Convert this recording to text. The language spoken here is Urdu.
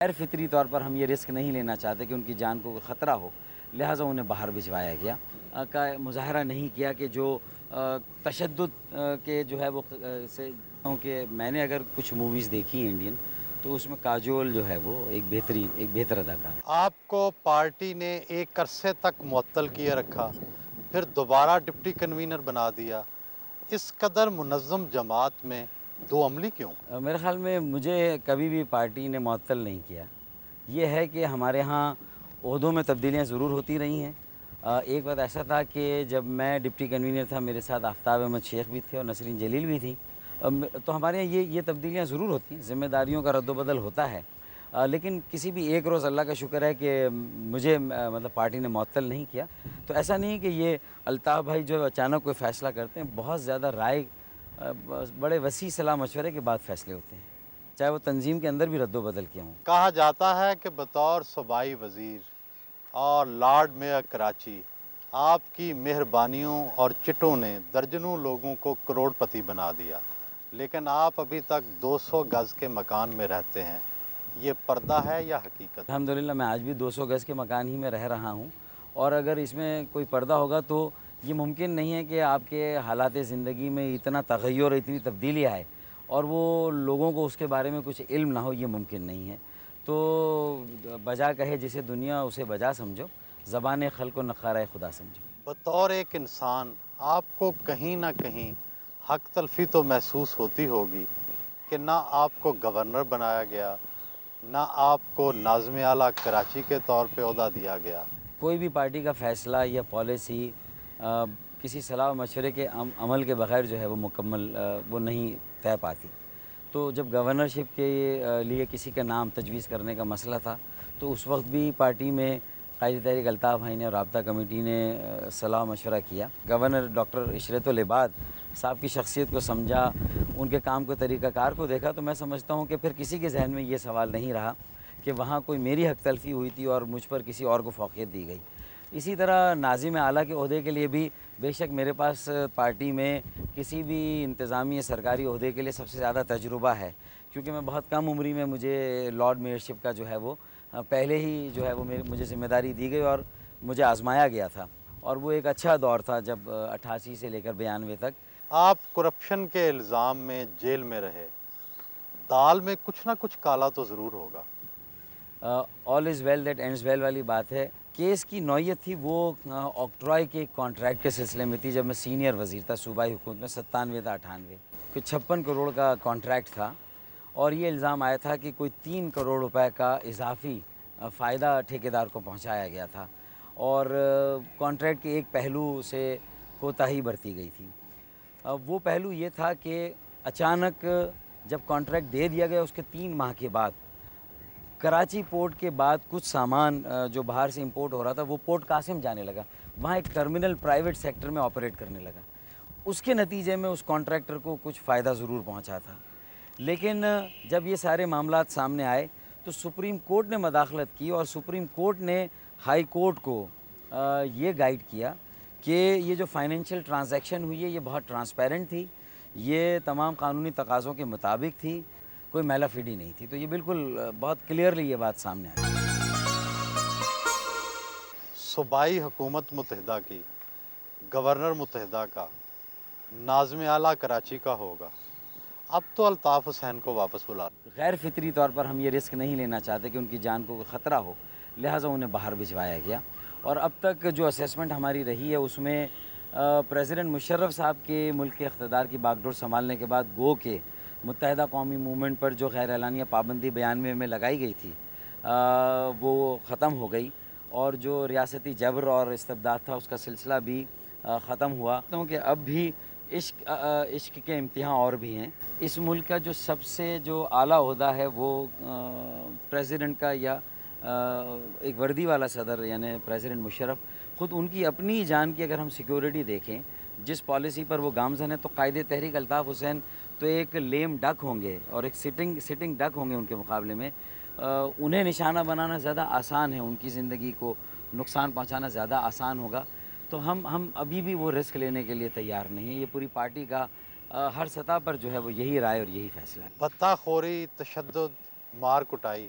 غیر فطری طور پر ہم یہ رسک نہیں لینا چاہتے کہ ان کی جان کو خطرہ ہو، لہٰذا انہیں باہر بھجوایا گیا کا مظاہرہ نہیں کیا کہ جو تشدد کے جو ہے وہ سے کہ میں نے اگر کچھ موویز دیکھی ہیں انڈین، تو اس میں کاجول جو ہے وہ ایک بہتر اداکار ہے۔ آپ کو پارٹی نے ایک عرصے تک معطل کیے رکھا، پھر دوبارہ ڈپٹی کنوینر بنا دیا۔ اس قدر منظم جماعت میں دو عملی کیوں؟ میرے خیال میں مجھے کبھی بھی پارٹی نے معطل نہیں کیا۔ یہ ہے کہ ہمارے ہاں عہدوں میں تبدیلیاں ضرور ہوتی رہی ہیں۔ ایک وقت ایسا تھا کہ جب میں ڈپٹی کنوینر تھا، میرے ساتھ آفتاب احمد شیخ بھی تھے اور نسرین جلیل بھی تھیں۔ تو ہمارے یہاں یہ تبدیلیاں ضرور ہوتی ہیں، ذمہ داریوں کا رد و بدل ہوتا ہے۔ لیکن کسی بھی ایک روز اللہ کا شکر ہے کہ مجھے مطلب پارٹی نے معطل نہیں کیا۔ تو ایسا نہیں کہ یہ الطاف بھائی جو اچانک کوئی فیصلہ کرتے ہیں، بہت زیادہ رائے بڑے وسیع صلاح مشورے کے بعد فیصلے ہوتے ہیں، چاہے وہ تنظیم کے اندر بھی رد و بدل کیا ہوں۔ کہا جاتا ہے کہ بطور صوبائی وزیر اور لارڈ میئر کراچی، آپ کی مہربانیوں اور چٹوں نے درجنوں لوگوں کو کروڑ پتی بنا دیا، لیکن آپ ابھی تک 200 گز کے مکان میں رہتے ہیں۔ یہ پردہ ہے یا حقیقت؟ الحمدللہ میں آج بھی 200 گز کے مکان ہی میں رہ رہا ہوں، اور اگر اس میں کوئی پردہ ہوگا تو یہ ممکن نہیں ہے کہ آپ کے حالات زندگی میں اتنا تغیر، اتنی تبدیلی آئے اور وہ لوگوں کو اس کے بارے میں کچھ علم نہ ہو، یہ ممکن نہیں ہے۔ تو بجا کہے جسے دنیا اسے بجا سمجھو، زبان خلق و نخارہ خدا سمجھو۔ بطور ایک انسان آپ کو کہیں نہ کہیں حق تلفی تو محسوس ہوتی ہوگی کہ نہ آپ کو گورنر بنایا گیا، نہ آپ کو ناظم اعلیٰ کراچی کے طور پہ عہدہ دیا گیا۔ کوئی بھی پارٹی کا فیصلہ یا پالیسی کسی صلاح و مشورے کے عمل کے بغیر جو ہے وہ مکمل وہ نہیں طے پاتی۔ تو جب گورنرشپ کے لیے کسی کا نام تجویز کرنے کا مسئلہ تھا، تو اس وقت بھی پارٹی میں قائد تحریک الطاف بھائی نے اور رابطہ کمیٹی نے صلاح و مشورہ کیا۔ گورنر ڈاکٹر عشرت العباد صاحب کی شخصیت کو سمجھا، ان کے کام کے طریقہ کار کو دیکھا، تو میں سمجھتا ہوں کہ پھر کسی کے ذہن میں یہ سوال نہیں رہا کہ وہاں کوئی میری حق تلفی ہوئی تھی اور مجھ پر کسی اور کو فوقیت دی گئی۔ اسی طرح ناظم اعلیٰ کے عہدے کے لیے بھی بے شک میرے پاس پارٹی میں کسی بھی انتظامی یا سرکاری عہدے کے لیے سب سے زیادہ تجربہ ہے، کیونکہ میں بہت کم عمری میں مجھے لارڈ میئرشپ کا جو ہے وہ پہلے ہی جو ہے وہ مجھے ذمہ داری دی گئی اور مجھے آزمایا گیا تھا، اور وہ ایک اچھا دور تھا جب 88 سے لے کر 92 تک۔ آپ کرپشن کے الزام میں جیل میں رہے، دال میں کچھ نہ کچھ کالا تو ضرور ہوگا۔ آل از ویل دیٹ اینڈز ویل والی بات ہے۔ کیس کی نوعیت تھی وہ آکٹرائے کے کانٹریکٹ کے سلسلے میں تھی، جب میں سینئر وزیر تھا صوبائی حکومت میں، 97 تا 98 کوئی 56 کروڑ کا کانٹریکٹ تھا، اور یہ الزام آیا تھا کہ کوئی 3 کروڑ روپے کا اضافی فائدہ ٹھیکیدار کو پہنچایا گیا تھا، اور کانٹریکٹ کے ایک پہلو سے کوتاہی برتی گئی تھی۔ وہ پہلو یہ تھا کہ اچانک جب کانٹریکٹ دے دیا گیا، اس کے 3 ماہ کے بعد کراچی پورٹ کے بعد کچھ سامان جو باہر سے امپورٹ ہو رہا تھا وہ پورٹ قاسم جانے لگا، وہاں ایک ٹرمینل پرائیویٹ سیکٹر میں آپریٹ کرنے لگا۔ اس کے نتیجے میں اس کانٹریکٹر کو کچھ فائدہ ضرور پہنچا تھا، لیکن جب یہ سارے معاملات سامنے آئے تو سپریم کورٹ نے مداخلت کی، اور سپریم کورٹ نے ہائی کورٹ کو یہ گائیڈ کیا کہ یہ جو فائنینشیل ٹرانزیکشن ہوئی ہے یہ بہت ٹرانسپیرنٹ تھی، یہ تمام قانونی تقاضوں کے مطابق تھی، کوئی میلا فیڈی نہیں تھی۔ تو یہ بالکل بہت کلیئرلی یہ بات سامنے آئی۔ صوبائی حکومت متحدہ کی، گورنر متحدہ کا، ناظم اعلیٰ کراچی کا ہوگا، اب تو الطاف حسین کو واپس بلا۔ غیر فطری طور پر ہم یہ رسک نہیں لینا چاہتے کہ ان کی جان کو خطرہ ہو، لہٰذا انہیں باہر بھجوایا گیا۔ اور اب تک جو اسیسمنٹ ہماری رہی ہے اس میں پریزیڈنٹ مشرف صاحب کے ملک کے اقتدار کی باغ ڈور سنبھالنے کے بعد گو کہ متحدہ قومی موومنٹ پر جو غیر اعلانیہ پابندی 92 میں لگائی گئی تھی وہ ختم ہو گئی، اور جو ریاستی جبر اور استبداد تھا اس کا سلسلہ بھی ختم ہوا، کیونکہ اب بھی عشق کے امتحان اور بھی ہیں۔ اس ملک کا جو سب سے جو اعلیٰ عہدہ ہے وہ پریزیڈنٹ کا، یا ایک وردی والا صدر یعنی پریزیڈنٹ مشرف خود، ان کی اپنی جان کی اگر ہم سیکیورٹی دیکھیں، جس پالیسی پر وہ گامزن ہے، تو قائد تحریک الطاف حسین تو ایک لیم ڈک ہوں گے اور ایک سٹنگ ڈک ہوں گے ان کے مقابلے میں۔ انہیں نشانہ بنانا زیادہ آسان ہے، ان کی زندگی کو نقصان پہنچانا زیادہ آسان ہوگا۔ تو ہم ابھی بھی وہ رسک لینے کے لیے تیار نہیں ہیں۔ یہ پوری پارٹی کا ہر سطح پر جو ہے وہ یہی رائے اور یہی فیصلہ ہے۔ بھتہ خوری، تشدد، مار کٹائی،